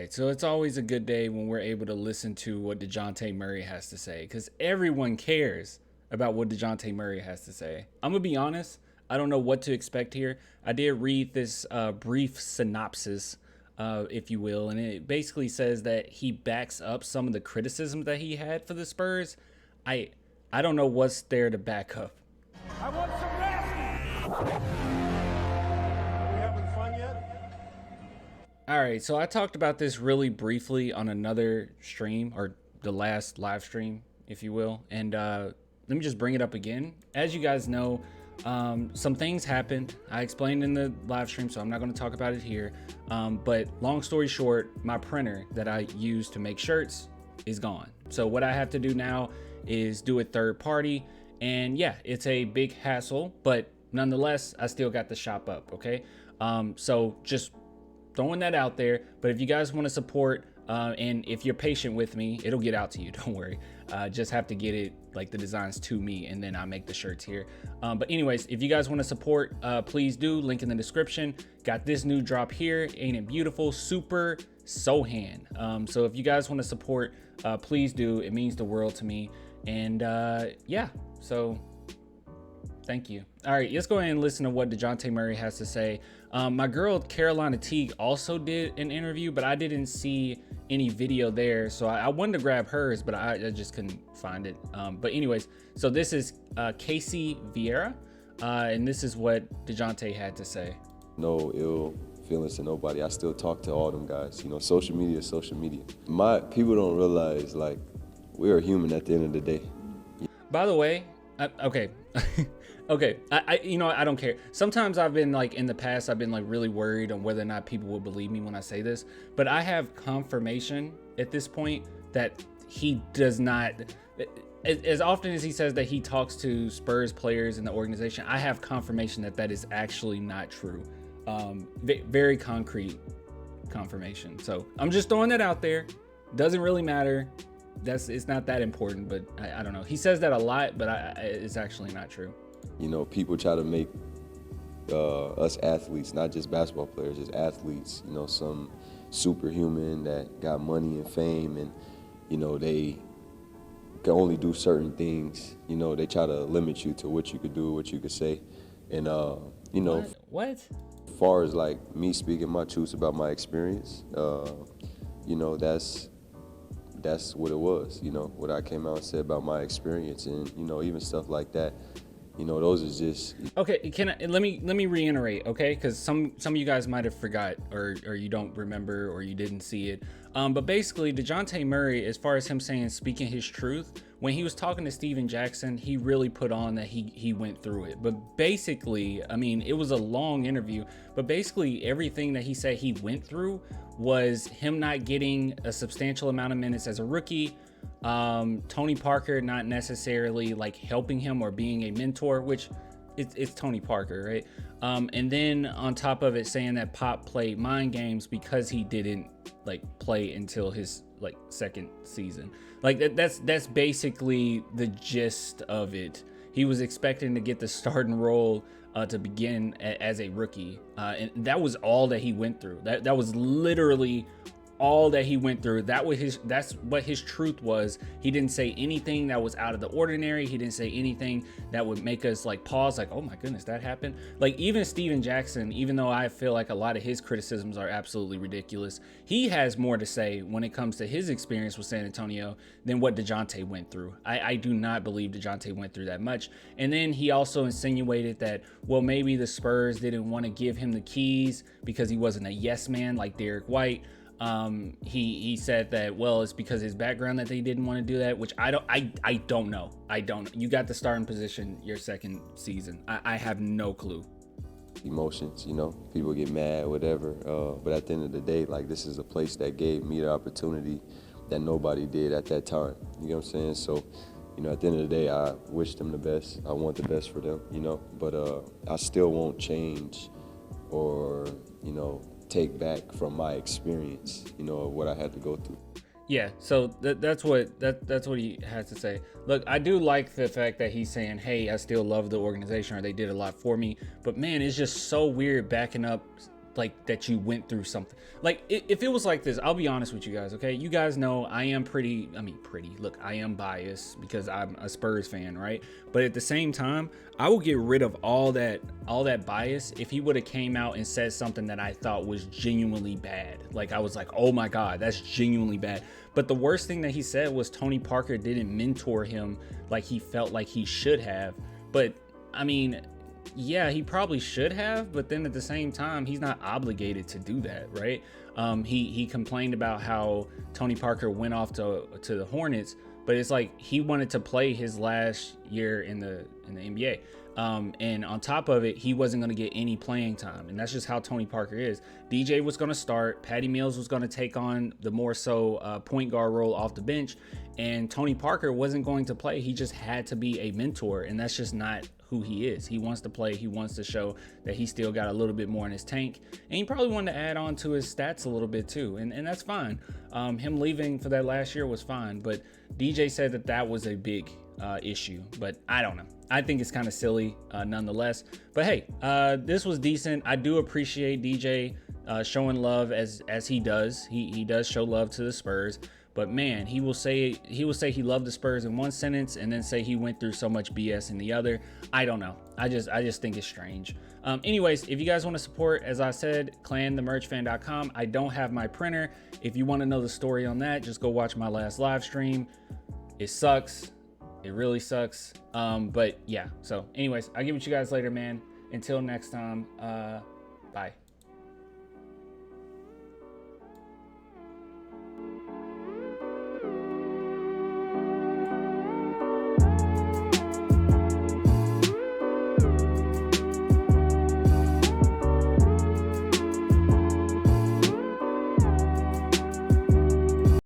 right, so it's always a good day when we're able to listen to what Dejounte Murray has to say, because everyone cares about what Dejounte Murray has to say. I'm gonna be honest, I don't know what to expect here. I did read this brief synopsis, if you will, and it basically says that he backs up some of the criticism that he had for the Spurs. I don't know what's there to back up. I want some nasty. Are we having fun yet? All right, so I talked about this really briefly on another stream, or the last live stream, if you will. And let me just bring it up again. As you guys know, some things happened. I explained in the live stream, so I'm not going to talk about it here. But long story short, my printer that I use to make shirts is gone. So what I have to do now is do it third party. And yeah, it's a big hassle, but nonetheless, I still got the shop up, okay? So just throwing that out there. But if you guys want to support, and if you're patient with me, it'll get out to you, don't worry. Just have to get it, like the designs, to me, and then I make the shirts here. But anyways, if you guys want to support, please do. Link in the description. Got this new drop here. Ain't it beautiful? Super Sohan. So if you guys want to support, please do. It means the world to me. And yeah, so thank you. All right, let's go ahead and listen to what Dejounte Murray has to say. My girl Carolina Teague also did an interview, but I didn't see any video there, so I wanted to grab hers, but I just couldn't find it. But anyways, so this is Casey Vieira, and this is what Dejounte had to say. No ill feelings to nobody. I still talk to all them guys. You know, social media is social media. My people don't realize, like, we're human at the end of the day. By the way, okay. Okay, I don't care. Sometimes I've been like, in the past, I've been like really worried on whether or not people will believe me when I say this, but I have confirmation at this point that he does not, as often as he says that he talks to Spurs players in the organization, I have confirmation that that is actually not true. Very concrete confirmation. So I'm just throwing that out there. Doesn't really matter. It's not that important, but I don't know. He says that a lot, but it's actually not true. You know, people try to make us athletes, not just basketball players, just athletes, you know, some superhuman that got money and fame, and, you know, they can only do certain things. You know, they try to limit you to what you could do, what you could say. And, you know, what? As far as like me speaking my truths about my experience, you know, that's what it was, you know, what I came out and said about my experience, and, you know, even stuff like that. You know, those is just okay. Let me reiterate, okay? Because some of you guys might have forgot, or you don't remember, or you didn't see it. But basically, Dejounte Murray, as far as him saying speaking his truth, when he was talking to Steven Jackson, he really put on that he went through it. But basically, I mean, it was a long interview, but basically everything that he said he went through was him not getting a substantial amount of minutes as a rookie. Tony Parker not necessarily like helping him or being a mentor, which it's Tony Parker, right? And then on top of it, saying that Pop played mind games because he didn't like play until his like second season. Like that's basically the gist of it. He was expecting to get the starting role to begin as a rookie, and that was all that he went through. That was literally all that he went through. That's what his truth was. He didn't say anything that was out of the ordinary. He didn't say anything that would make us like pause, like, oh my goodness, that happened. Like even Steven Jackson, even though I feel like a lot of his criticisms are absolutely ridiculous, he has more to say when it comes to his experience with San Antonio than what Dejounte went through. I do not believe Dejounte went through that much. And then he also insinuated that, well, maybe the Spurs didn't want to give him the keys because he wasn't a yes man like Derek White. He said that, well, it's because of his background that they didn't want to do that, which I don't know. You got the starting position your second season. I have no clue. Emotions, you know, people get mad, whatever. But at the end of the day, like, this is a place that gave me the opportunity that nobody did at that time. You know what I'm saying? So, you know, at the end of the day, I wish them the best. I want the best for them, you know, but I still won't change or, you know, take back from my experience, you know, of what I had to go through. Yeah, so that's what he has to say. Look, I do like the fact that he's saying, hey, I still love the organization, or they did a lot for me. But man, it's just so weird backing up like that you went through something. Like if it was like this, I'll be honest with you guys, okay? You guys know I am look, I am biased because I'm a Spurs fan, right? But at the same time, I will get rid of all that bias if he would have came out and said something that I thought was genuinely bad. Like I was like, oh my God, that's genuinely bad. But the worst thing that he said was Tony Parker didn't mentor him like he felt like he should have. But I mean, yeah, he probably should have, but then at the same time, he's not obligated to do that, right? He complained about how Tony Parker went off to the Hornets, but it's like he wanted to play his last year in the NBA. And on top of it, he wasn't going to get any playing time. And that's just how Tony Parker is. DJ was going to start. Patty Mills was going to take on the more so point guard role off the bench. And Tony Parker wasn't going to play. He just had to be a mentor. And that's just not who he is. He wants to play. He wants to show that he still got a little bit more in his tank. And he probably wanted to add on to his stats a little bit too. And that's fine. Him leaving for that last year was fine. But DJ said that was a big issue. But I don't know. I think it's kind of silly nonetheless. But hey, this was decent. I do appreciate DJ showing love as he does. He does show love to the Spurs. But man, he will say he loved the Spurs in one sentence and then say he went through so much BS in the other. I don't know. I just think it's strange. Anyways, if you guys want to support, as I said, clanthemerchfan.com. I don't have my printer. If you want to know the story on that, just go watch my last live stream. It sucks. It really sucks. But yeah. So anyways, I'll get with you guys later, man. Until next time.